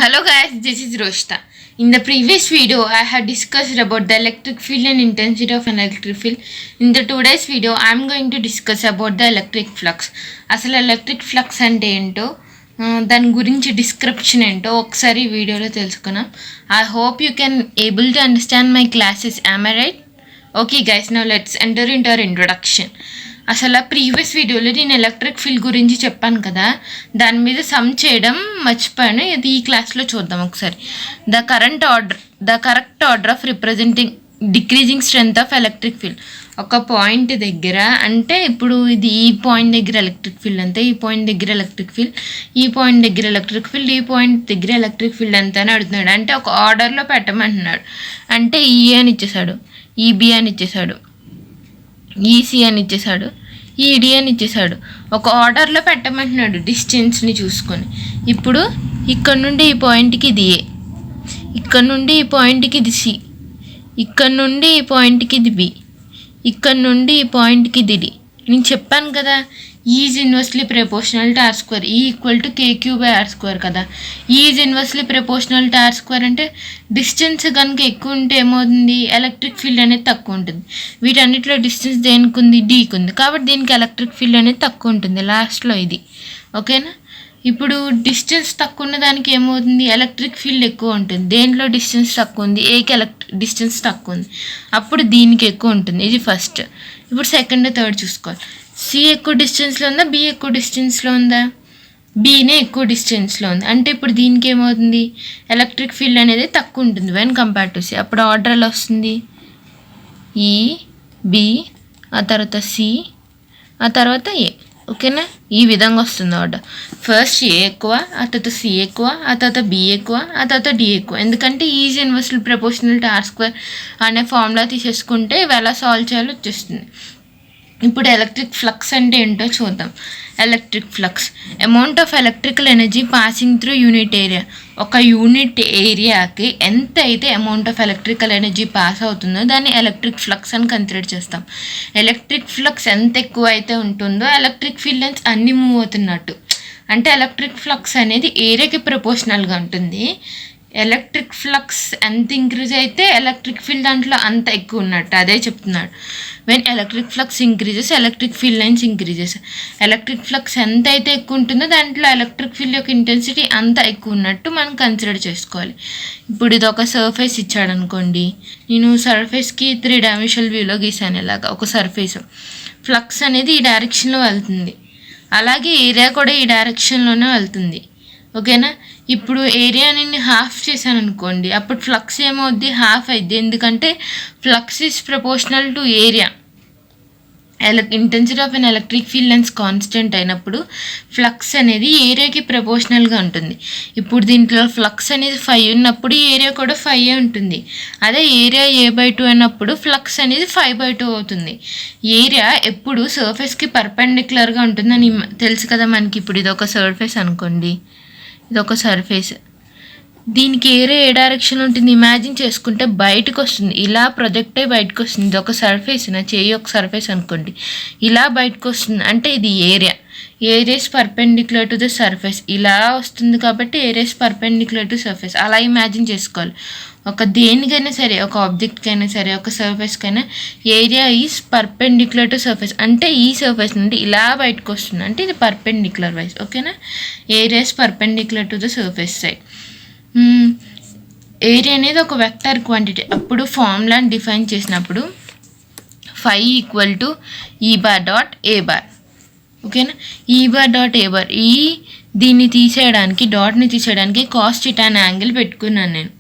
Hello guys, this is Roshita. In the previous video, I had discussed about the electric field and intensity of an electric field. In the today's video, I am going to discuss about the electric flux. అసలు electric flux అంటే ఏంటో దాని గురించి description ఏంటో ఒకసారి వీడియోలో తెలుసుకున్నాం. I hope you can able to understand my classes. Am I right? Okay guys, now let's enter into our introduction. అసలు ప్రీవియస్ వీడియోలో నేను ఎలక్ట్రిక్ ఫీల్డ్ గురించి చెప్పాను కదా, దాని మీద సమ్ చేయడం మర్చిపోయాను. ఇది ఈ క్లాస్లో చూద్దాం ఒకసారి. The correct order of representing decreasing strength of electric field. ఒక పాయింట్ దగ్గర అంటే ఇప్పుడు ఇది ఈ పాయింట్ దగ్గర ఎలక్ట్రిక్ ఫీల్డ్ అంతే, ఈ పాయింట్ దగ్గర ఎలక్ట్రిక్ ఫీల్డ్, ఈ పాయింట్ దగ్గర ఎలక్ట్రిక్ ఫీల్డ్, ఈ పాయింట్ దగ్గర ఎలక్ట్రిక్ ఫీల్డ్ అంతా అని అడుగుతున్నాడు. అంటే ఒక ఆర్డర్లో పెట్టమంటున్నాడు. అంటే ఈ అని ఇచ్చేసాడు, ఈబి అని ఇచ్చేసాడు, ఈసీ అని ఇచ్చేసాడు, ఈడి అని ఇచ్చేసాడు. ఒక ఆర్డర్లో పెట్టమంటున్నాడు డిస్టెన్స్ని చూసుకొని. ఇప్పుడు ఇక్కడ నుండి ఈ పాయింట్కి ఇది ఏ, ఇక్కడ నుండి ఈ పాయింట్కి ఇది సి, ఇక్కడ నుండి ఈ పాయింట్కి ఇది బి, ఇక్కడ నుండి ఈ పాయింట్కి ఇది డి. నేను చెప్పాను కదా, is inversely proportional to R square, E equal to KQ by R square కదా. Is inversely proportional to R square అంటే డిస్టెన్స్ కనుక ఎక్కువ ఉంటే ఏమవుతుంది, ఎలక్ట్రిక్ ఫీల్డ్ అనేది తక్కువ ఉంటుంది. వీటన్నిటిలో డిస్టెన్స్ దేనికి ఉంది, డీకి ఉంది, కాబట్టి దీనికి ఎలక్ట్రిక్ ఫీల్డ్ అనేది తక్కువ ఉంటుంది లాస్ట్లో ఇది. ఓకేనా? ఇప్పుడు డిస్టెన్స్ తక్కువ ఉన్న దానికి ఏమవుతుంది, ఎలక్ట్రిక్ ఫీల్డ్ ఎక్కువ ఉంటుంది. దేంట్లో డిస్టెన్స్ తక్కువ ఉంది, ఏకి డిస్టెన్స్ తక్కువ ఉంది, అప్పుడు దీనికి ఎక్కువ ఉంటుంది. ఇది ఫస్ట్. ఇప్పుడు సెకండ్ థర్డ్ చూసుకోవాలి. సి ఎక్కువ డిస్టెన్స్లో ఉందా, బి ఎక్కువ డిస్టెన్స్లో ఉందా, బీనే ఎక్కువ డిస్టెన్స్లో ఉంది. అంటే ఇప్పుడు దీనికి ఏమవుతుంది, ఎలక్ట్రిక్ ఫీల్డ్ అనేది తక్కువ ఉంటుంది వెన్ కంపేర్ టు సి. అప్పుడు ఆర్డర్ ఎలా వస్తుంది, ఈ బి, ఆ తర్వాత సి, ఆ తర్వాత ఏ. ఓకేనా? ఈ విధంగా వస్తుంది ఆర్డర్. ఫస్ట్ ఏ ఎక్కువ, ఆ తర్వాత సి ఎక్కువ, ఆ తర్వాత బి ఎక్కువ, ఆ తర్వాత డి ఎక్కువ. ఎందుకంటే is inversely proportional to R square అనే ఫార్ములా తీసేసుకుంటే ఇవి ఎలా సాల్వ్ చేయాలో వచ్చేస్తుంది. ఇప్పుడు ఎలక్ట్రిక్ ఫ్లక్స్ అంటే ఏంటో చూద్దాం. Electric flux amount of electrical energy passing through unit area. ఒక యూనిట్ ఏరియాకి ఎంత అయితే amount of electrical energy pass అవుతుందో దాన్ని ఎలక్ట్రిక్ ఫ్లక్స్ అని కన్సిడర్ చేస్తాం. ఎలక్ట్రిక్ ఫ్లక్స్ ఎంత ఎక్కువ అయితే ఉంటుందో ఎలక్ట్రిక్ ఫీల్డ్ లైన్స్ అన్నీ మూవ్ అవుతున్నట్టు. అంటే ఎలక్ట్రిక్ ఫ్లక్స్ అనేది ఏరియాకి ప్రపోర్షనల్గా ఉంటుంది. ఎలక్ట్రిక్ ఫ్లక్స్ ఎంత ఇంక్రీజ్ అయితే ఎలక్ట్రిక్ ఫీల్డ్ దాంట్లో అంత ఎక్కువ ఉన్నట్టు, అదే చెప్తున్నాడు. When electric flux increases electric field lines increases. Electric flux ఎంత అయితే ఎక్కువ ఉంటుందో దాంట్లో ఎలక్ట్రిక్ ఫీల్డ్ యొక్క ఇంటెన్సిటీ అంత ఎక్కువ ఉన్నట్టు మనం కన్సిడర్ చేసుకోవాలి. ఇప్పుడు ఇది ఒక సర్ఫేస్ ఇచ్చాడు అనుకోండి, నేను సర్ఫేస్కి 3 డైమెన్షనల్ వ్యూలో గీసాను. ఇలాగా ఒక సర్ఫేస్, ఫ్లక్స్ అనేది ఈ డైరెక్షన్లో వెళ్తుంది, అలాగే ఏరియా కూడా ఈ డైరెక్షన్లోనే వెళ్తుంది. ఓకేనా? ఇప్పుడు ఏరియాని హాఫ్ చేశాను అనుకోండి, అప్పుడు ఫ్లక్స్ ఏమవుద్ది, హాఫ్ అయింది. ఎందుకంటే flux is proportional to area. Intensity of an electric field lines constant అయినప్పుడు ఫ్లక్స్ అనేది ఏరియాకి ప్రపోర్షనల్గా ఉంటుంది. ఇప్పుడు దీంట్లో ఫ్లక్స్ అనేది 5 ఉన్నప్పుడు ఏరియా కూడా 5 ఉంటుంది. అదే ఏరియా A/2 అయినప్పుడు ఫ్లక్స్ అనేది 5/2 అవుతుంది. ఏరియా ఎప్పుడు సర్ఫేస్కి పర్పెండిక్యులర్గా ఉంటుందని తెలుసు కదా మనకి. ఇప్పుడు ఇది ఒక సర్ఫేస్ అనుకోండి, ఇది ఒక సర్ఫేస్, దీనికి ఏరియా ఏ డైరెక్షన్ ఉంటుంది ఇమాజిన్ చేసుకుంటే బయటకు వస్తుంది, ఇలా ప్రొజెక్ట్ అయ్యి బయటకు వస్తుంది. ఇది ఒక సర్ఫేస్, నా చేయి ఒక సర్ఫేస్ అనుకోండి, ఇలా బయటకు వస్తుంది. అంటే ఇది area. Areas perpendicular to the surface, ఇలా వస్తుంది కాబట్టి ఏరియాస్ పర్పెండిక్యులర్ టు సర్ఫేస్. అలా ఇమాజిన్ చేసుకోవాలి. ఒక దేనికైనా సరే, ఒక ఆబ్జెక్ట్కైనా సరే, ఒక సర్ఫేస్కైనా area is perpendicular to surface. అంటే ఈ సర్ఫేస్ నుండి ఇలా బయటకు వస్తుంది, అంటే ఇది పర్పెండిక్యులర్ వైజ్. ఓకేనా? Areas perpendicular to the surface side. Area అనేది ఒక వెక్టర్ క్వాంటిటీ. అప్పుడు ఫార్ములాని డిఫైన్ చేసినప్పుడు phi equal to E bar dot A bar. ఓకేనా? ఈ బార్ డాట్ ఏ బార్. దీన్ని తీసేయడానికి, డాట్ని తీసేయడానికి కాస్ థీటా అనే యాంగిల్ పెట్టుకున్నాను నేను.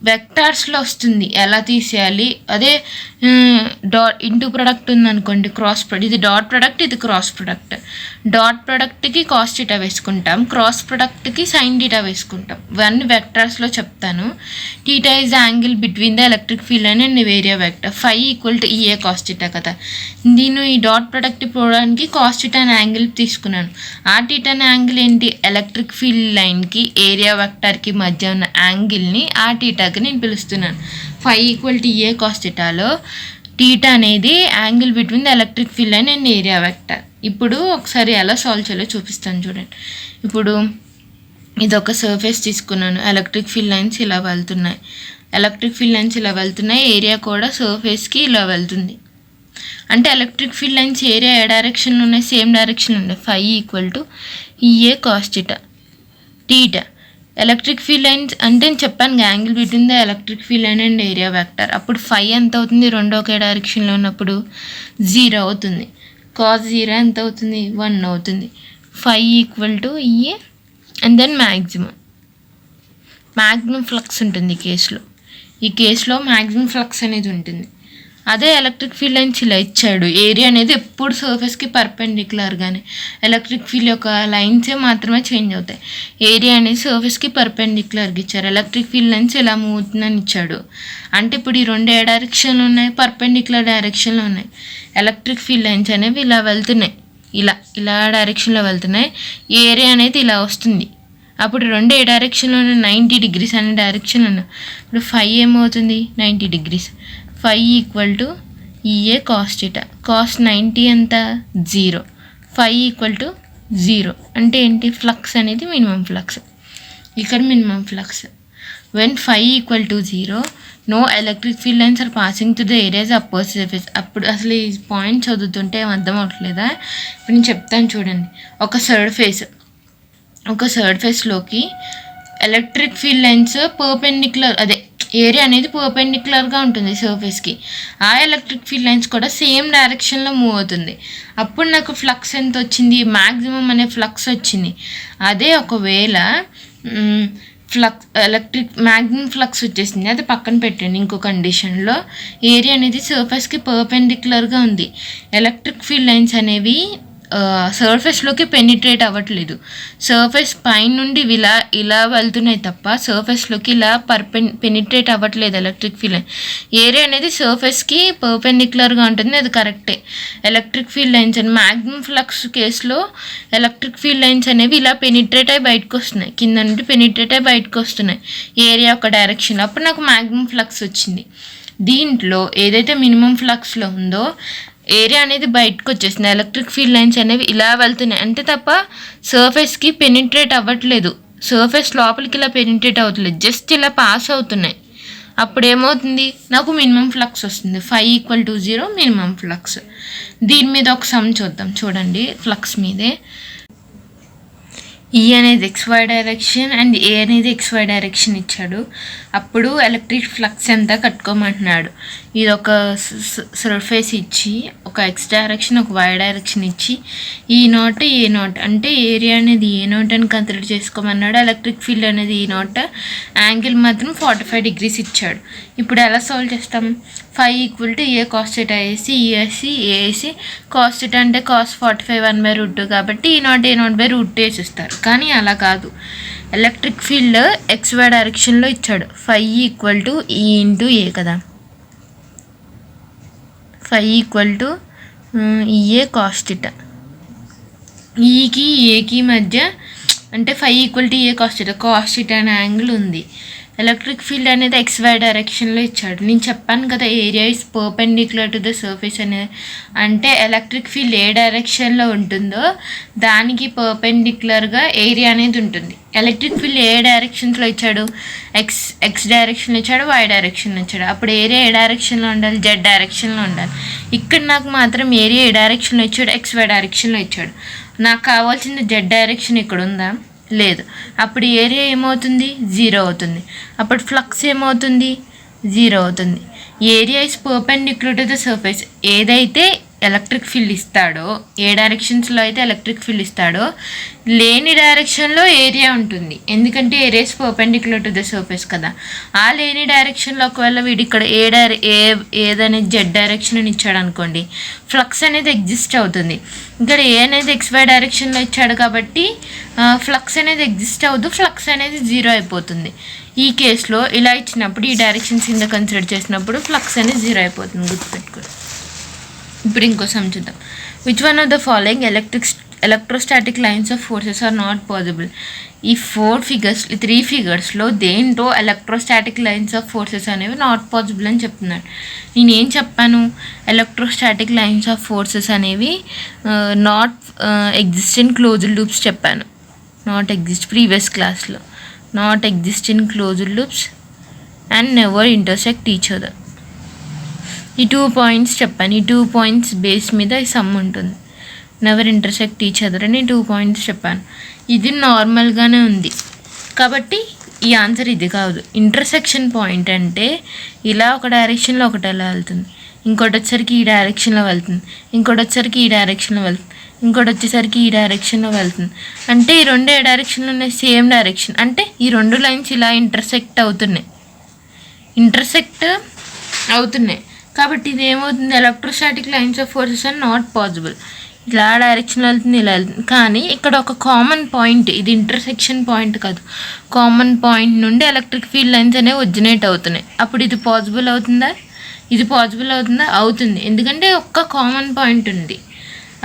వెక్టార్స్లో వస్తుంది ఎలా తీసేయాలి. అదే డాట్ ఇంటూ ప్రొడక్ట్ ఉందనుకోండి, క్రాస్ ప్రొడక్ట్, ఇది డాట్ ప్రొడక్ట్, ఇది క్రాస్ ప్రొడక్ట్. డాట్ ప్రొడక్ట్కి కాస్ థీటా వేసుకుంటాం, క్రాస్ ప్రొడక్ట్కి సైన్ థీటా వేసుకుంటాం. ఇవన్నీ వెక్టార్స్లో చెప్తాను. Theta is angle between the electric field and area vector. Phi equal to EA cos theta కదా. నేను ఈ డాట్ ప్రొడక్ట్ పోవడానికి కాస్ థీటా అనే యాంగిల్ తీసుకున్నాను. ఆ థీటా అనే యాంగిల్ ఏంటి, ఎలక్ట్రిక్ ఫీల్డ్ లైన్కి ఏరియా వెక్టర్కి మధ్య ఉన్న యాంగిల్ని ఆ థీటాకి నేను పిలుస్తున్నాను. Phi equal to A cos థీటాలో థీటా అనేది angle between the electric field line and area vector. ఇప్పుడు ఒకసారి ఎలా సాల్వ్ చేయాలో చూపిస్తాను చూడండి. ఇప్పుడు ఇది ఒక సర్ఫేస్ తీసుకున్నాను. ఎలక్ట్రిక్ ఫీల్డ్ లైన్స్ ఇలా వెళ్తున్నాయి. ఏరియా కూడా సర్ఫేస్కి ఇలా వెళ్తుంది. అంటే ఎలక్ట్రిక్ ఫీల్డ్ లైన్స్ ఏరియా ఏ డైరెక్షన్లో ఉన్నాయి, సేమ్ డైరెక్షన్లో ఉన్నాయి. Phi equal to EA cos theta. Electric field lines అంటే నేను చెప్పాను angle between the electric field line and area vector. అప్పుడు ఫై ఎంత అవుతుంది, రెండు ఒకే డైరెక్షన్లో ఉన్నప్పుడు 0 అవుతుంది. కాస్ 0 ఎంత అవుతుంది, 1 అవుతుంది. Phi equal to E A and then maximum flux ఉంటుంది ఈ కేసులో మ్యాక్సిమం ఫ్లక్స్ అనేది ఉంటుంది. అదే ఎలక్ట్రిక్ ఫీల్డ్ లైన్స్ ఇలా ఇచ్చాడు. ఏరియా అనేది ఎప్పుడు సర్ఫేస్కి పర్పెండిక్యులర్గానే, ఎలక్ట్రిక్ ఫీల్డ్ యొక్క లైన్సే మాత్రమే చేంజ్ అవుతాయి. ఏరియా అనేది సర్ఫేస్కి పర్పెండిక్యులర్గా ఇచ్చారు. ఎలక్ట్రిక్ ఫీల్డ్ లైన్స్ ఇలా మూవ్ అవుతుందని ఇచ్చాడు. అంటే ఇప్పుడు ఈ రెండు ఏ డైరెక్షన్లో ఉన్నాయి, పర్పెండిక్యులర్ డైరెక్షన్లో ఉన్నాయి. ఎలక్ట్రిక్ ఫీల్డ్ లైన్స్ అనేవి ఇలా వెళ్తున్నాయి, ఇలా డైరెక్షన్లో వెళ్తున్నాయి. ఏరియా అనేది ఇలా వస్తుంది. అప్పుడు రెండు ఏ డైరెక్షన్లో 90 degrees అనే డైరెక్షన్లో ఉన్నాయి. ఇప్పుడు ఫై ఏమవుతుంది, 90 degrees. Phi equal to EA cos theta. Cos 90 ఎంత, 0. ఫై ఈక్వల్ టు 0 అంటే ఏంటి, ఫ్లక్స్ అనేది మినిమం ఫ్లక్స్. ఇక్కడ minimum flux. When phi equal to 0 no electric field lines are passing to the areas opposite surface. అప్పుడు అసలు ఈ పాయింట్ చదువుతుంటే ఏం అర్థం అవట్లేదా? ఇప్పుడు నేను చెప్తాను చూడండి. ఒక సర్ఫేస్లోకి ఎలక్ట్రిక్ ఫీల్డ్ లైన్స్ పర్పెండిక్యులర్, అదే ఏరియా అనేది పర్పెండిక్యులర్గా ఉంటుంది సర్ఫేస్కి. ఆ ఎలక్ట్రిక్ ఫీల్డ్ లైన్స్ కూడా సేమ్ డైరెక్షన్లో మూవ్ అవుతుంది. అప్పుడు నాకు ఫ్లక్స్ ఎంత వచ్చింది, మ్యాక్సిమం అనే ఫ్లక్స్ వచ్చింది. అదే ఒకవేళ మ్యాక్సిమం ఫ్లక్స్ వచ్చేసింది, అది పక్కన పెట్టండి. ఇంకో కండిషన్లో ఏరియా అనేది సర్ఫేస్కి పర్పెండిక్యులర్గా ఉంది. ఎలక్ట్రిక్ ఫీల్డ్ లైన్స్ అనేవి సర్ఫేస్లోకి పెనిట్రేట్ అవ్వట్లేదు. సర్ఫేస్ పైన నుండి ఇలా వెళ్తున్నాయి తప్ప సర్ఫేస్లోకి ఇలా పెనిట్రేట్ అవ్వట్లేదు ఎలక్ట్రిక్ ఫీల్డ్ లైన్. ఏరియా అనేది సర్ఫేస్కి పర్పెండిక్యులర్గా ఉంటుంది, అది కరెక్టే. ఎలక్ట్రిక్ ఫీల్డ్ లైన్స్ అని మ్యాక్సిమం ఫ్లక్స్ కేసులో ఎలక్ట్రిక్ ఫీల్డ్ లైన్స్ అనేవి ఇలా పెనిట్రేట్ అయ్యి బయటకు వస్తున్నాయి, కింద నుండి పెనిట్రేట్ అయ్యి బయటకు వస్తున్నాయి ఏరియా ఒక డైరెక్షన్. అప్పుడు నాకు మ్యాక్సిమం ఫ్లక్స్ వచ్చింది. దీంట్లో ఏదైతే మినిమం ఫ్లక్స్లో ఉందో ఏరియా అనేది బయటకు వచ్చేసింది. ఎలక్ట్రిక్ ఫీల్డ్ లైన్స్ అనేవి ఇలా వెళ్తున్నాయి అంతే తప్ప సర్ఫేస్కి పెనిట్రేట్ అవ్వట్లేదు. సర్ఫేస్ లోపలికి ఇలా పెనిట్రేట్ అవ్వట్లేదు, జస్ట్ ఇలా పాస్ అవుతున్నాయి. అప్పుడు ఏమవుతుంది, నాకు మినిమం ఫ్లక్స్ వస్తుంది. ఫై ఈక్వల్ టు 0 మినిమం ఫ్లక్స్. దీని మీద ఒక సమ్ చూద్దాం చూడండి. ఫ్లక్స్ మీదే ఈ అనేది XY డైరెక్షన్ అండ్ ఏ అనేది XY డైరెక్షన్ ఇచ్చాడు. అప్పుడు ఎలక్ట్రిక్ ఫ్లక్స్ ఎంత కట్టుకోమంటున్నాడు. ఇది ఒక సర్ఫేస్ ఇచ్చి ఒక X డైరెక్షన్ ఒక Y డైరెక్షన్ ఇచ్చి E0 A0 అంటే ఏరియా అనేది A0 అని కన్సిడర్ చేసుకోమన్నాడు. ఎలక్ట్రిక్ ఫీల్డ్ అనేది E0, యాంగిల్ మాత్రం 45 degrees ఇచ్చాడు. ఇప్పుడు ఎలా సాల్వ్ చేస్తాం? Phi equal to A cos theta వేసి ఏసి కాస్ థీటా అంటే కాస్ 45 1/√2 కాబట్టి E0 A0/√2 వేసిస్తారు. కానీ అలా కాదు, ఎలక్ట్రిక్ ఫీల్డ్ XY డైరెక్షన్లో ఇచ్చాడు. Phi equal to E into A కదా, phi equal to EA cos theta. ఈకి ఏకి మధ్య అంటే phi equal to A cos theta అనే యాంగిల్ ఉంది. ఎలక్ట్రిక్ ఫీల్డ్ అనేది XY డైరెక్షన్లో ఇచ్చాడు. నేను చెప్పాను కదా area is perpendicular to the surface అనేది. అంటే ఎలక్ట్రిక్ ఫీల్డ్ ఏ డైరెక్షన్లో ఉంటుందో దానికి పర్పెండిక్యులర్గా ఏరియా అనేది ఉంటుంది. ఎలక్ట్రిక్ ఫీల్డ్ ఏ డైరెక్షన్స్లో ఇచ్చాడు, ఎక్స్ డైరెక్షన్లో ఇచ్చాడు, Y డైరెక్షన్లో ఇచ్చాడు. అప్పుడు ఏరియా ఏ డైరెక్షన్లో ఉండాలి, Z డైరెక్షన్లో ఉండాలి. ఇక్కడ నాకు మాత్రం ఏరియా ఏ డైరెక్షన్లో ఇచ్చాడు, XY డైరెక్షన్లో ఇచ్చాడు. నాకు కావాల్సింది Z డైరెక్షన్ ఇక్కడ ఉందా, లేదు. అప్పుడు ఏరియా ఏమవుతుంది, 0 అవుతుంది. అప్పుడు ఫ్లక్స్ ఏమవుతుంది, 0 అవుతుంది. Area is perpendicular to the surface. ఏదైతే ఎలక్ట్రిక్ ఫీల్డ్ ఇస్తాడో, ఏ డైరెక్షన్స్లో అయితే ఎలక్ట్రిక్ ఫీల్డ్ ఇస్తాడో లేని డైరెక్షన్లో ఏరియా ఉంటుంది. ఎందుకంటే area is perpendicular to the surface కదా. ఆ లేని డైరెక్షన్లో ఒకవేళ వీడు ఇక్కడ ఏదనేది Z డైరెక్షన్ అని ఇచ్చాడు అనుకోండి, ఫ్లక్స్ అనేది ఎగ్జిస్ట్ అవుతుంది. ఇక్కడ ఏ అనేది XY డైరెక్షన్లో ఇచ్చాడు కాబట్టి ఫ్లక్స్ అనేది ఎగ్జిస్ట్ అవ్వదు, ఫ్లక్స్ అనేది 0 అయిపోతుంది. ఈ కేసులో ఇలా ఇచ్చినప్పుడు ఈ డైరెక్షన్స్ కింద కన్సిడర్ చేసినప్పుడు ఫ్లక్స్ అనేది 0 అయిపోతుంది, గుర్తుపెట్టుకోండి. ఇప్పుడు ఇంకో సమ్ చూద్దాం. Which one of the following electrostatic lines of forces are not possible. ఈ 3 ఫిగర్స్లో దేంట్లో ఎలక్ట్రోస్టాటిక్ లైన్స్ ఆఫ్ ఫోర్సెస్ అనేవి నాట్ పాసిబుల్ అని చెప్తున్నాడు. నేనేం చెప్పాను, ఎలక్ట్రోస్టాటిక్ లైన్స్ ఆఫ్ ఫోర్సెస్ అనేవి నాట్ ఎగ్జిస్టెంట్ క్లోజ్డ్ లూప్స్ చెప్పాను. నాట్ ఎగ్జిస్ట్ ప్రీవియస్ క్లాస్లో not exist in closed loops and never intersect each other. ఈ 2 పాయింట్స్ చెప్పాను. ఈ 2 పాయింట్స్ బేస్ మీద ఈ సమ్ ఉంటుంది. నెవర్ ఇంటర్సెక్ట్ ఈచ్ అదర్ అని 2 పాయింట్స్ చెప్పాను. ఇది నార్మల్గానే ఉంది కాబట్టి ఈ ఆన్సర్ ఇది కాదు. ఇంటర్సెక్షన్ పాయింట్ అంటే ఇలా ఒక డైరెక్షన్లో ఒకటి ఎలా వెళ్తుంది, ఇంకోటి వచ్చేసరికి ఈ డైరెక్షన్లో వెళ్తుంది, ఇంకోటి వచ్చేసరికి ఈ డైరెక్షన్లో వెళ్తుంది, ఇంకోటి వచ్చేసరికి ఈ డైరెక్షన్లో వెళ్తుంది. అంటే ఈ రెండు ఏ డైరెక్షన్లో ఉన్నాయి? Same direction. అంటే ఈ 2 లైన్స్ ఇలా ఇంటర్సెక్ట్ అవుతున్నాయి కాబట్టి ఇది ఏమవుతుంది? Electrostatic lines of forces are not possible. ఇలా డైరెక్షన్లో వెళ్తుంది, ఇలా వెళ్తుంది. కానీ ఇక్కడ ఒక కామన్ పాయింట్, ఇది ఇంటర్సెక్షన్ పాయింట్ కాదు, కామన్ పాయింట్ నుండి ఎలక్ట్రిక్ ఫీల్డ్ లైన్స్ అనేవి ఒరిజినేట్ అవుతున్నాయి. అప్పుడు ఇది పాసిబుల్ అవుతుందా? అవుతుంది. ఎందుకంటే ఒక్క కామన్ పాయింట్ ఉంది,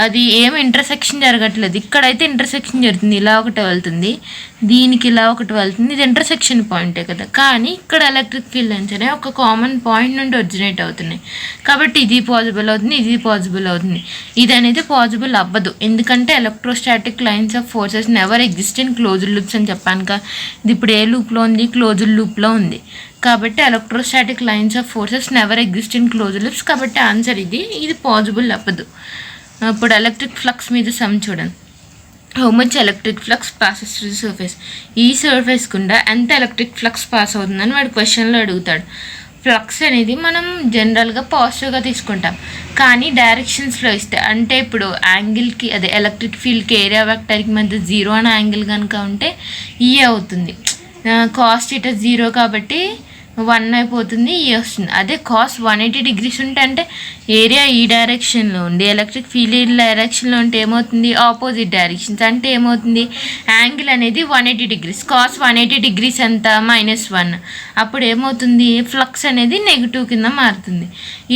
అది ఏమి ఇంటర్సెక్షన్ జరగట్లేదు. ఇక్కడైతే ఇంటర్సెక్షన్ జరుగుతుంది, ఇలా ఒకటి వెళ్తుంది, దీనికి ఇలా ఒకటి వెళ్తుంది, ఇది ఇంటర్సెక్షన్ పాయింటే కదా. కానీ ఇక్కడ ఎలక్ట్రిక్ ఫీల్డ్ లైన్స్ అనేవి ఒక కామన్ పాయింట్ నుండి ఒరిజినేట్ అవుతున్నాయి కాబట్టి ఇది పాసిబుల్ అవుతుంది. ఇది అనేది పాసిబుల్ అవ్వదు, ఎందుకంటే electrostatic lines of forces never exist in closed loops అని చెప్పాను కదా. ఇది ఇప్పుడు ఏ లూప్లో ఉంది? క్లోజ్డ్ లూప్లో ఉంది. కాబట్టి electrostatic lines of forces never exist in closed loops. కాబట్టి ఆన్సర్ ఇది పాసిబుల్ అవ్వదు. ఇప్పుడు ఎలక్ట్రిక్ ఫ్లక్స్ మీద సమ్ చూడండి. How much electric flux passes through the surface. ఈ సర్ఫేస్ గుండా ఎంత ఎలక్ట్రిక్ ఫ్లక్స్ పాస్ అవుతుందని వాడు క్వశ్చన్లో అడుగుతాడు. ఫ్లక్స్ అనేది మనం జనరల్గా పాజిటివ్గా తీసుకుంటాం, కానీ డైరెక్షన్స్లో ఇస్తే, అంటే ఇప్పుడు యాంగిల్కి అదే ఎలక్ట్రిక్ ఫీల్డ్కి ఏరియా వెక్టర్కి మధ్య 0 అనే యాంగిల్ కనుక ఉంటే ఈ అవుతుంది. కాస్ θ 0 కాబట్టి 1 అయిపోతుంది, ఈ వస్తుంది. అదే కాస్ 180 degrees ఉంటే, అంటే ఏరియా ఈ డైరెక్షన్లో ఉండి ఎలక్ట్రిక్ ఫీల్డ్ ఈ డైరెక్షన్లో ఉంటే ఏమవుతుంది? Opposite directions. అంటే ఏమవుతుంది? యాంగిల్ అనేది 180 degrees. కాస్ 180 degrees ఎంత? -1. అప్పుడు ఏమవుతుంది? ఫ్లక్స్ అనేది నెగిటివ్ కింద మారుతుంది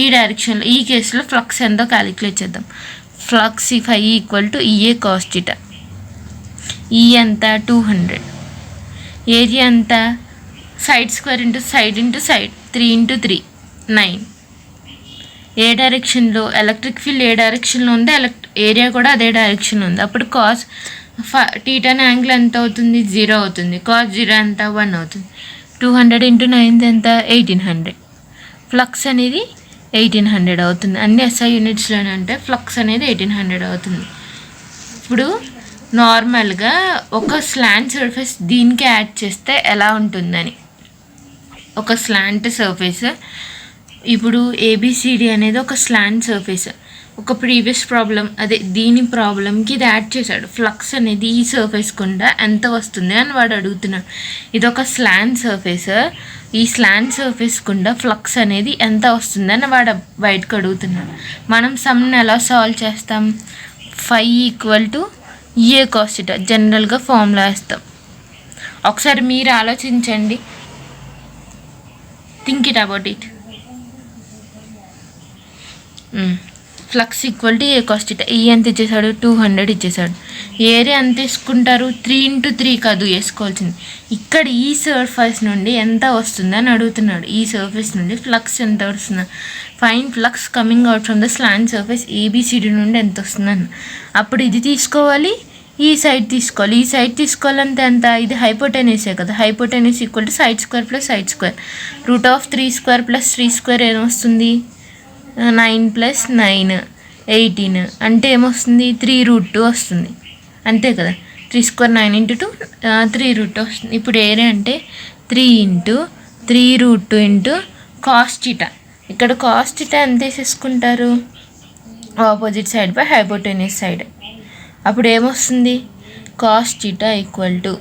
ఈ డైరెక్షన్లో. ఈ కేసులో ఫ్లక్స్ ఎంతో క్యాలిక్యులేట్ చేద్దాం. Flux phi equal to EA cos θ. E ఎంత? 200. ఏరియా ఎంత? Side square into side 3 × 3 9. ఏ డైరెక్షన్లో? ఎలక్ట్రిక్ ఫీల్డ్ ఏ డైరెక్షన్లో ఉంది, ఏరియా కూడా అదే డైరెక్షన్లో ఉంది. అప్పుడు కాస్ టీటాన్ యాంగిల్ ఎంత అవుతుంది? 0 అవుతుంది. కాస్ 0 ఎంత? 1 అవుతుంది. 200 × 9 ఎంత? 1800. ఫ్లక్స్ అనేది 1800 అవుతుంది. అన్ని SI యూనిట్స్లోనే అంటే ఫ్లక్స్ అనేది 1800 అవుతుంది. ఇప్పుడు నార్మల్గా ఒక స్లాంట్ సర్ఫేస్ దీనికి యాడ్ చేస్తే ఎలా ఉంటుందని, ఒక స్లాంట్ సర్ఫేస్, ఇప్పుడు ABCD అనేది ఒక స్లాంట్ సర్ఫేస్. ఒక ప్రీవియస్ ప్రాబ్లం అదే దీని ప్రాబ్లంకి ఇది యాడ్ చేశాడు. ఫ్లక్స్ అనేది ఈ సర్ఫేస్ గుండా ఎంత వస్తుంది అని వాడు అడుగుతున్నాడు. ఇది ఒక స్లాంట్ సర్ఫేస్, ఈ స్లాంట్ సర్ఫేస్ గుండా ఫ్లక్స్ అనేది ఎంత వస్తుందని వాడు బయటకు అడుగుతున్నాడు. మనం సమ్ని ఎలా సాల్వ్ చేస్తాం? Phi equal to EA cos θ జనరల్గా ఫార్ములా వేస్తాం. ఒకసారి మీరు ఆలోచించండి, think it about it. Flux equal to A cos θ. E ఎంత ఇచ్చేసాడు? 200 ఇచ్చేసాడు. ఏరియా ఎంత తీసుకుంటారు? 3 × 3 కాదు వేసుకోవాల్సింది. ఇక్కడ ఈ సర్ఫేస్ నుండి ఎంత వస్తుందని అడుగుతున్నాడు. ఈ సర్ఫేస్ నుండి ఫ్లక్స్ ఎంత వస్తుంది? Fine flux coming out from the slant surface ABCD నుండి ఎంత వస్తుందని. అప్పుడు ఇది తీసుకోవాలి, ఈ సైడ్ తీసుకోవాలి. ఈ సైడ్ తీసుకోవాలంటే ఎంత? ఇది హైపోటెన్యూసే కదా. Hypotenuse equal to side square plus side square. √3² + 3² ఏమొస్తుంది? 9 + 9 18. అంటే ఏమొస్తుంది? 3√2 వస్తుంది. అంతే కదా. 3² 9 × 2 3√2 వస్తుంది. ఇప్పుడు ఏరియా అంటే 3 × 3√2 × cos θ. ఇక్కడ cos θ ఎంత వేసేసుకుంటారు? Opposite side by hypotenuse side. అప్పుడు ఏమొస్తుంది? cos θ equal to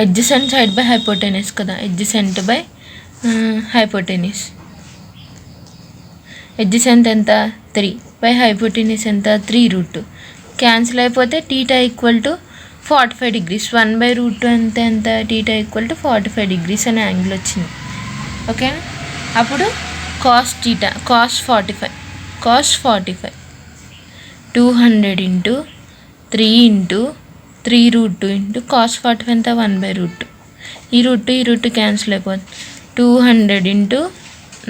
adjacent side by hypotenuse కదా, ఎడ్జసెంట్ బై హైపోటెన్యూస్. ఎడ్జసెంట్ ఎంత? 3 బై హైపోటెన్యూస్ ఎంత? 3√2. క్యాన్సిల్ అయిపోతే θ ఈక్వల్ టు 45 degrees. 1/√2 ఎంత? θ ఈక్వల్ టు 45 degrees అనే యాంగిల్ వచ్చింది. ఓకేనా? అప్పుడు cos θ cos 45 200 × 3 × 3√2 × cos 45 ఎంత? 1/√2. ఈ రూట్ క్యాన్సిల్ అయిపోతుంది. 200 ×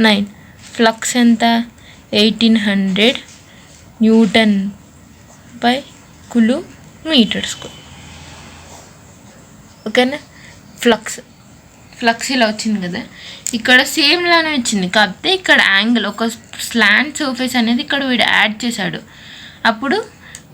9. ఫ్లక్స్ ఎంత? 1800 N/Km². ఓకేనా. ఫ్లక్స్ ఇలా వచ్చింది కదా, ఇక్కడ సేమ్ లానే వచ్చింది, కాకపోతే ఇక్కడ యాంగిల్ ఒక స్లాంట్ సర్ఫేస్ అనేది ఇక్కడ వీడు యాడ్ చేశాడు. అప్పుడు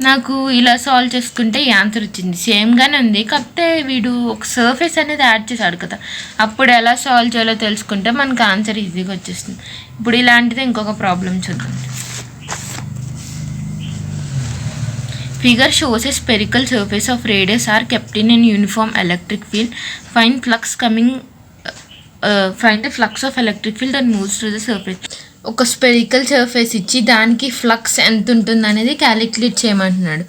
నాకు ఇలా సాల్వ్ చేసుకుంటే ఈ ఆన్సర్ వచ్చింది. సేమ్గానే ఉంది, కాకపోతే వీడు ఒక సర్ఫేస్ అనేది యాడ్ చేశాడు కదా, అప్పుడు ఎలా సాల్వ్ చేయాలో తెలుసుకుంటే మనకు ఆన్సర్ ఈజీగా వచ్చేస్తుంది. ఇప్పుడు ఇలాంటిది ఇంకొక ప్రాబ్లం చూద్దాం. Figure shows a spherical surface of radius r kept in an uniform electric field. Find the flux of electric field that moves through the surface. ఒక స్పెరికల్ సర్ఫేస్ ఇచ్చి దానికి ఫ్లక్స్ ఎంత ఉంటుంది అనేది క్యాలిక్యులేట్ చేయమంటున్నాడు.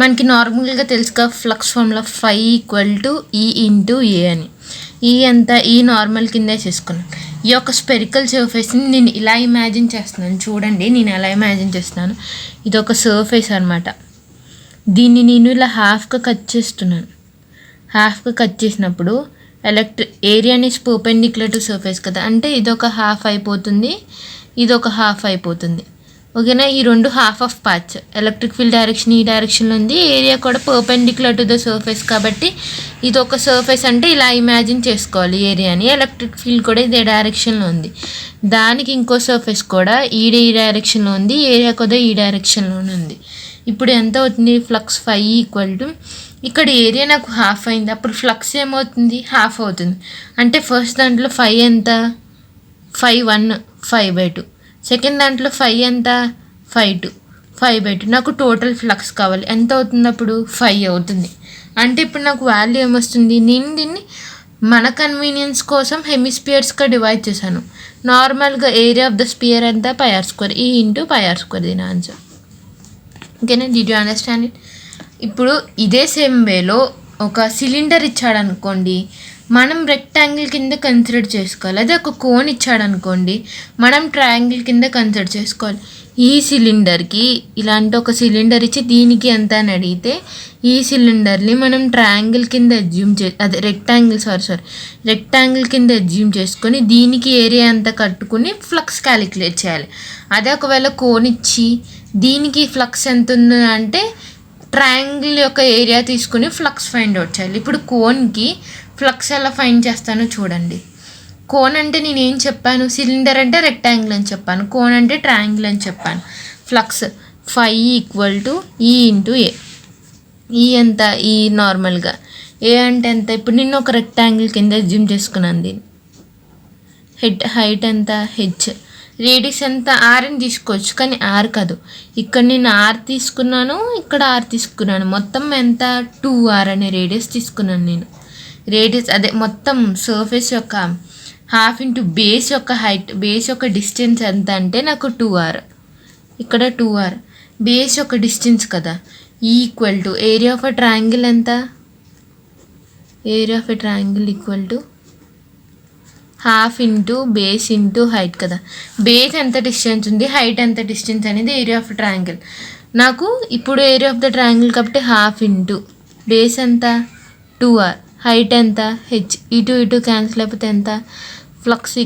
మనకి నార్మల్గా తెలుసుగా ఫ్లక్స్ ఫార్ములా φ = E × A అని. ఈ ఎంత, ఈ నార్మల్ కిందే చేసుకున్నాను. ఈ యొక్క స్పెరికల్ సర్ఫేస్ని నేను ఇలా ఇమాజిన్ చేస్తున్నాను. చూడండి నేను ఎలా ఇమాజిన్ చేస్తున్నాను. ఇది ఒక సర్ఫేస్ అనమాట. దీన్ని నేను ఇలా హాఫ్గా కట్ చేస్తున్నాను. హాఫ్గా కట్ చేసినప్పుడు ఏరియాని పర్పెండిక్యులర్ టు సర్ఫేస్ కదా, అంటే ఇదొక హాఫ్ అయిపోతుంది, ఇదొక హాఫ్ అయిపోతుంది. ఓకేనా. ఈ రెండు half of parts. Electric field direction ఈ డైరెక్షన్లో ఉంది, ఏరియా కూడా పర్పెండిక్యులర్ టు ద సర్ఫేస్ కాబట్టి ఇది ఒక సర్ఫేస్ అంటే ఇలా ఇమాజిన్ చేసుకోవాలి ఏరియాని. ఎలక్ట్రిక్ ఫీల్డ్ కూడా ఇదే డైరెక్షన్లో ఉంది, దానికి ఇంకో సర్ఫేస్ కూడా ఈ డైరెక్షన్లో ఉంది, ఏరియా కూడా ఈ డైరెక్షన్లోనే ఉంది. ఇప్పుడు ఎంత అవుతుంది, ఫ్లక్స్ φ = ఇక్కడ ఏరియా నాకు హాఫ్ అయింది, అప్పుడు ఫ్లక్స్ ఏమవుతుంది, హాఫ్ అవుతుంది. అంటే ఫస్ట్ దాంట్లో φ ఎంత, φ1 φ/2, సెకండ్ దాంట్లో φ ఎంత, φ2 φ/2. నాకు టోటల్ ఫ్లక్స్ కావాలి, ఎంత అవుతుంది, అప్పుడు φ అవుతుంది. అంటే ఇప్పుడు నాకు వాల్యూ ఏమొస్తుంది, నేను దీన్ని మన కన్వీనియన్స్ కోసం హెమిస్పియర్స్గా డివైడ్ చేశాను. నార్మల్గా ఏరియా ఆఫ్ ద స్పియర్ ఎంత, πr², E × πr², దీని ఆన్సర్. ఓకేనా. Did you understand it? ఇప్పుడు ఇదే సేమ్ వేలో ఒక సిలిండర్ ఇచ్చాడు అనుకోండి, మనం రెక్టాంగిల్ కింద కన్సిడర్ చేసుకోవాలి. అదే ఒక కోన్ ఇచ్చాడు అనుకోండి, మనం ట్రయాంగిల్ కింద కన్సిడర్ చేసుకోవాలి. ఈ సిలిండర్కి ఇలాంటి ఒక సిలిండర్ ఇచ్చి దీనికి ఎంత అని అడిగితే ఈ సిలిండర్ని మనం ట్రయాంగిల్ కింద అజ్యూమ్ రెక్టాంగిల్ కింద అజ్యూమ్ చేసుకొని దీనికి ఏరియా ఎంత కట్టుకుని ఫ్లక్స్ క్యాలిక్యులేట్ చేయాలి. అదే ఒకవేళ కోన్ ఇచ్చి దీనికి ఫ్లక్స్ ఎంత ఉంది అంటే ట్రయాంగిల్ యొక్క ఏరియా తీసుకుని ఫ్లక్స్ ఫైండ్ అవుట్ చేయాలి. ఇప్పుడు కోన్కి ఫ్లక్స్ ఎలా ఫైండ్ చేస్తానో చూడండి. కోన్ అంటే నేను ఏం చెప్పాను, సిలిండర్ అంటే రెక్టాంగిల్ అని చెప్పాను, కోన్ అంటే ట్రయాంగిల్ అని చెప్పాను. Flux φ = E × A. ఈ ఎంత, ఈ నార్మల్గా ఏ అంటే ఎంత, ఇప్పుడు నేను ఒక రెక్టాంగిల్ కింద అజ్యూమ్ చేసుకున్నాను. దీన్ని హైట్ ఎంత, హెచ్, రేడియస్ ఎంత, ఆర్ అని తీసుకోవచ్చు, కానీ ఆర్ కాదు. ఇక్కడ నేను ఆర్ తీసుకున్నాను, ఇక్కడ ఆర్ తీసుకున్నాను, మొత్తం ఎంత, 2r అనే రేడియస్ తీసుకున్నాను నేను. రేడియస్ అదే మొత్తం సర్ఫేస్ యొక్క హాఫ్ ఇంటూ బేస్ యొక్క హైట్, బేస్ యొక్క డిస్టెన్స్ ఎంత అంటే నాకు 2r, ఇక్కడ 2r బేస్ యొక్క డిస్టెన్స్ కదా. = ఏరియా ఆఫ్ ఎ ట్రయాంగిల్ ఎంత, area of a triangle = half into base into height కదా. బేస్ ఎంత డిస్టెన్స్ ఉంది, హైట్ ఎంత డిస్టెన్స్ అనేది ఏరియా ఆఫ్ ట్రయాంగిల్. నాకు ఇప్పుడు ఏరియా ఆఫ్ ద ట్రయాంగిల్ కాబట్టి హాఫ్ ఇంటూ బేస్ ఎంత, 2r, హైట్ ఎంత, హెచ్, ఇటు క్యాన్సిల్ అయిపోతే ఎంత, ఫ్లక్స్ = E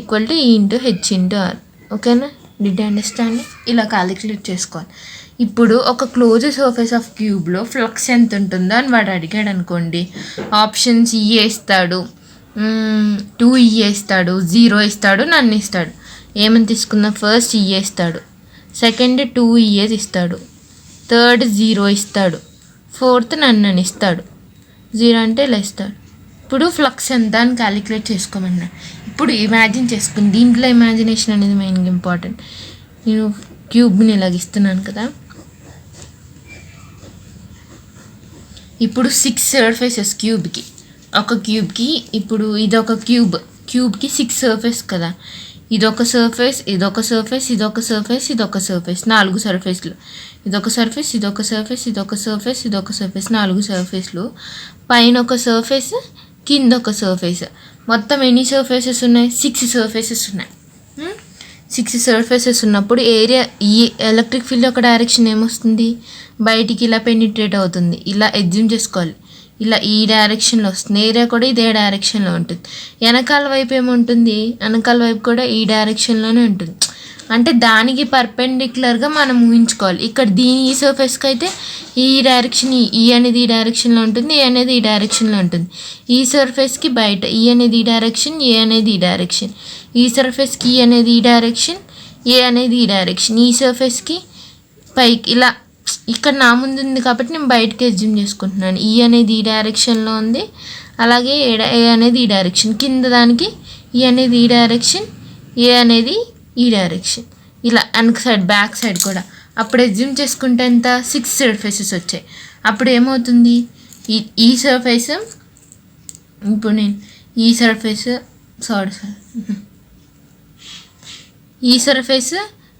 × H × R. ఓకేనా. Did you understand? ఇలా క్యాలిక్యులేట్ చేసుకోవాలి. ఇప్పుడు ఒక క్లోజ్ సర్ఫేస్ ఆఫ్ క్యూబ్లో ఫ్లక్స్ ఎంత ఉంటుందో అని వాడు అడిగాడు అనుకోండి, ఆప్షన్స్ E ఇస్తాడు, 2E ఇస్తాడు, 0 ఇస్తాడు, నన్ను ఇస్తాడు. ఏమని తీసుకుందాం, ఫస్ట్ E ఇస్తాడు, సెకండ్ 2E ఇస్తాడు, థర్డ్ 0 ఇస్తాడు, ఫోర్త్ నన్ను ఇస్తాడు, 0 అంటే ఇలా ఇస్తాడు. ఇప్పుడు ఫ్లక్స్ ఎంత అని క్యాలిక్యులేట్ చేసుకోమన్నాడు. ఇప్పుడు ఇమాజిన్ చేసుకుని, దీంట్లో ఇమాజినేషన్ అనేది మెయిన్గా ఇంపార్టెంట్. నేను క్యూబ్ని ఇలాగిస్తున్నాను కదా, ఇప్పుడు 6 సర్ఫేసెస్ క్యూబ్కి, ఒక క్యూబ్కి, ఇప్పుడు ఇదొక క్యూబ్కి 6 సర్ఫేస్ కదా, ఇదొక సర్ఫేస్, ఇదొక సర్ఫేస్, ఇదొక సర్ఫేస్, ఇదొక సర్ఫేస్, 4 సర్ఫేస్లు, ఇదొక సర్ఫేస్, ఇదొక సర్ఫేస్, ఇదొక సర్ఫేస్, ఇదొక సర్ఫేస్, 4 సర్ఫేస్లు, పైన ఒక సర్ఫేస్, కింద ఒక సర్ఫేస్, మొత్తం ఎన్ని సర్ఫేసెస్ ఉన్నాయి, 6 సర్ఫేసెస్ ఉన్నాయి. 6 సర్ఫేసెస్ ఉన్నప్పుడు ఏరియా, ఈ ఎలక్ట్రిక్ ఫీల్డ్ యొక్క డైరెక్షన్ ఏమొస్తుంది, బయటికి ఇలా పెనిట్రేట్ అవుతుంది, ఇలా అజ్యూమ్ చేసుకోవాలి, ఇలా ఈ డైరెక్షన్లో వస్తుంది, ఏరియా కూడా ఇదే డైరెక్షన్లో ఉంటుంది. వెనకాల వైపు ఏముంటుంది, వెనకాల వైపు కూడా ఈ డైరెక్షన్లోనే ఉంటుంది. అంటే దానికి పర్పెండిక్యులర్గా మనం ఊహించుకోవాలి. ఇక్కడ దీని ఈ సర్ఫేస్కి అయితే ఈ డైరెక్షన్ ఈ అనేది ఈ డైరెక్షన్లో ఉంటుంది, ఏ అనేది ఈ డైరెక్షన్లో ఉంటుంది. ఈ సర్ఫేస్కి బయట ఈ అనేది ఈ డైరెక్షన్, ఏ అనేది ఈ డైరెక్షన్. ఈ సర్ఫేస్కి ఈ అనేది ఈ డైరెక్షన్, ఏ అనేది ఈ డైరెక్షన్. ఈ సర్ఫేస్కి పైకి ఇలా ఇక్కడ నా ముందు ఉంది కాబట్టి నేను బయటకి అజ్యూమ్ చేసుకుంటున్నాను. ఈ అనేది ఈ డైరెక్షన్లో ఉంది, అలాగే ఏ అనేది ఈ డైరెక్షన్. కింద దానికి ఈ అనేది ఈ డైరెక్షన్, ఏ అనేది ఈ డైరెక్షన్. ఇలా వెనక సైడ్ బ్యాక్ సైడ్ కూడా. అప్పుడు అజ్యూమ్ చేసుకుంటే ఎంత 6 సర్ఫేసెస్ వచ్చాయి. అప్పుడు ఏమవుతుంది, ఈ సర్ఫేస్ ఇప్పుడు నేను ఈ సర్ఫేస్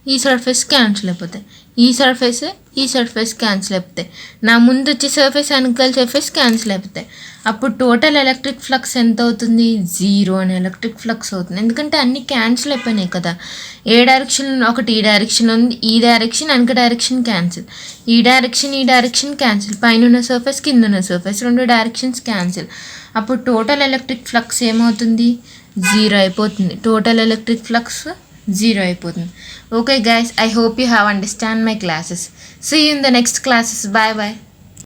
ఈ సర్ఫేస్ క్యాన్సిల్ అయిపోతాయి. ఈ సర్ఫేస్ క్యాన్సిల్ అయిపోతాయి. నా ముందు వచ్చే సర్ఫేస్ వెనకాల సర్ఫేస్ క్యాన్సిల్ అయిపోతాయి. అప్పుడు టోటల్ ఎలక్ట్రిక్ ఫ్లక్స్ ఎంత అవుతుంది, 0 అని ఎలక్ట్రిక్ ఫ్లక్స్ అవుతుంది. ఎందుకంటే అన్నీ క్యాన్సిల్ అయిపోయినాయి కదా. ఏ డైరెక్షన్, ఒకటి ఈ డైరెక్షన్ ఉంది, ఈ డైరెక్షన్ వెనక డైరెక్షన్ క్యాన్సిల్, ఈ డైరెక్షన్ క్యాన్సిల్, పైన ఉన్న సర్ఫేస్ కింద ఉన్న సర్ఫేస్ 2 డైరెక్షన్స్ క్యాన్సిల్. అప్పుడు టోటల్ ఎలక్ట్రిక్ ఫ్లక్స్ ఏమవుతుంది, 0 అయిపోతుంది. టోటల్ ఎలక్ట్రిక్ ఫ్లక్స్ 0 అయిపోతుంది. Okay guys, I hope you have understand my classes. See you in the next classes. Bye bye.